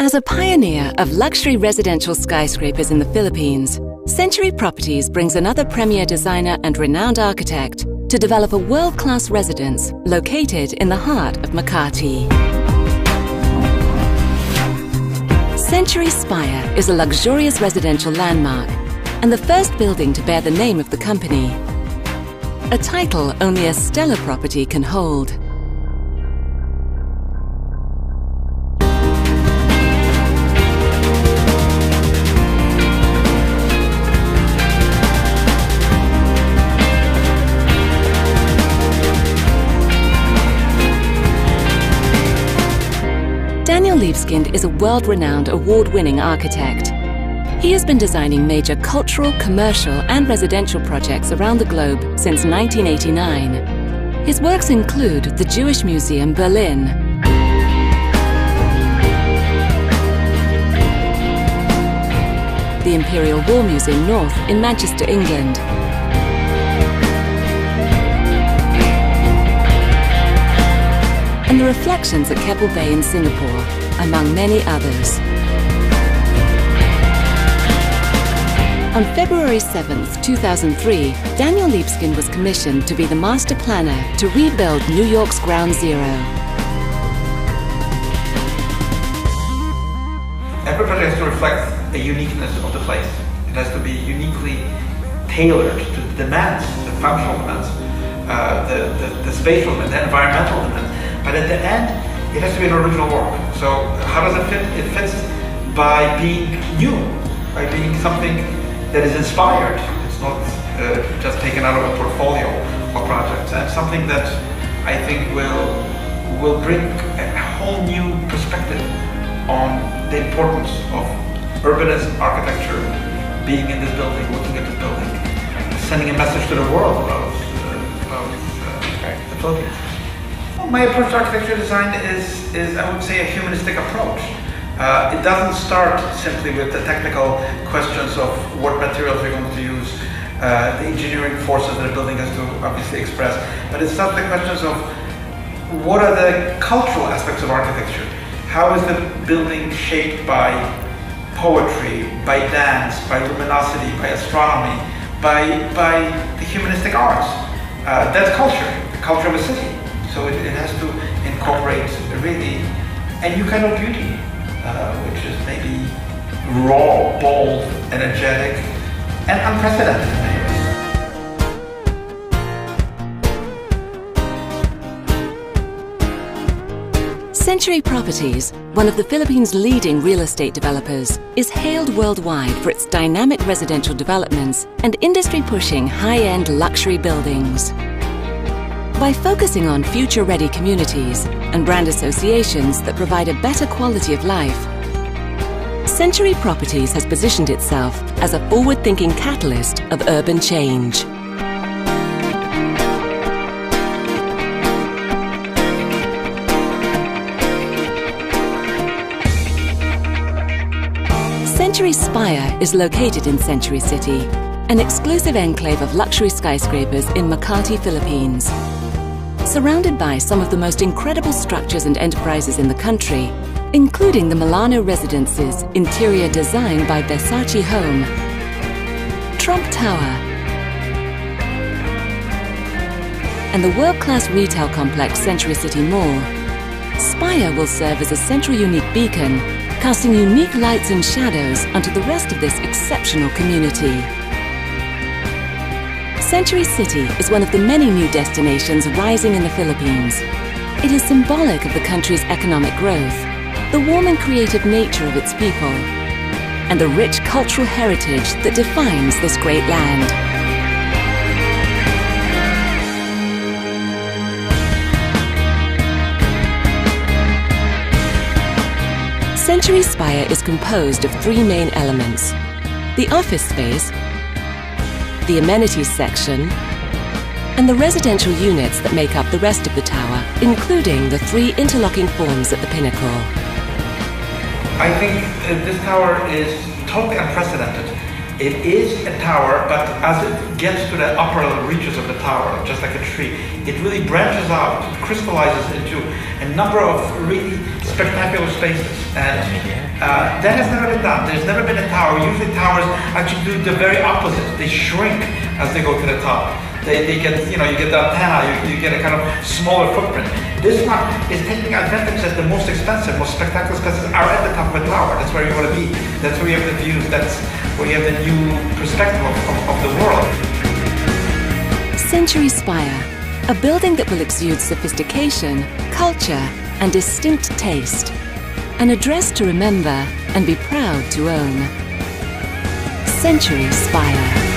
As a pioneer of luxury residential skyscrapers in the Philippines, Century Properties brings another premier designer and renowned architect to develop a world-class residence located in the heart of Makati. Century Spire is a luxurious residential landmark and the first building to bear the name of the company, a title only a stellar property can hold. Daniel Libeskind is a world-renowned, award-winning architect. He has been designing major cultural, commercial and residential projects around the globe since 1989. His works include the Jewish Museum, Berlin, the Imperial War Museum North in Manchester, England, and the Reflections at Keppel Bay in Singapore, among many others. On February 7th, 2003, Daniel Libeskind was commissioned to be the master planner to rebuild New York's Ground Zero. Every project has to reflect the uniqueness of the place. It has to be uniquely tailored to the demands, the functional demands, the spatial demands, the environmental demands. But at the end, it has to be an original work. So how does it fit? It fits by being new, by being something that is inspired. It's not just taken out of a portfolio of projects. And something that I think will bring a whole new perspective on the importance of urbanism, architecture, being in this building, looking at this building, sending a message to the world about the Philippines. My approach to architecture design is, I would say, a humanistic approach. It doesn't start simply with the technical questions of what materials we're going to use, the engineering forces that a building has to obviously express, but it starts with the questions of what are the cultural aspects of architecture? How is the building shaped by poetry, by dance, by luminosity, by astronomy, by the humanistic arts? That's culture, the culture of a city. So it has to incorporate really a new kind of beauty, which is maybe raw, bold, energetic, and unprecedented. Century Properties, one of the Philippines' leading real estate developers, is hailed worldwide for its dynamic residential developments and industry-pushing high-end luxury buildings. By focusing on future-ready communities and brand associations that provide a better quality of life, Century Properties has positioned itself as a forward-thinking catalyst of urban change. Century Spire is located in Century City, an exclusive enclave of luxury skyscrapers in Makati, Philippines. Surrounded by some of the most incredible structures and enterprises in the country, including the Milano Residence's interior design by Versace Home, Trump Tower, and the world-class retail complex Century City Mall, Spire will serve as a central unique beacon, casting unique lights and shadows onto the rest of this exceptional community. Century City is one of the many new destinations rising in the Philippines. It is symbolic of the country's economic growth, the warm and creative nature of its people, and the rich cultural heritage that defines this great land. Century Spire is composed of three main elements: the office space, the amenities section, and the residential units that make up the rest of the tower, including the three interlocking forms at the pinnacle. I think this tower is totally unprecedented. It is a tower, but as it gets to the upper reaches of the tower, just like a tree, it really branches out, crystallizes into a number of really spectacular spaces. And that has never been done. There's never been a tower. Usually towers actually do the very opposite. They shrink as they go to the top. They get, you get the antenna, you get a kind of smaller footprint. This one is taking advantage that the most expensive, most spectacular spaces are at the top of a tower. That's where you want to be. That's where you have the views. That's where you have the new perspective of the world. Century Spire, a building that will exude sophistication, culture, and distinct taste. An address to remember and be proud to own. Century Spire.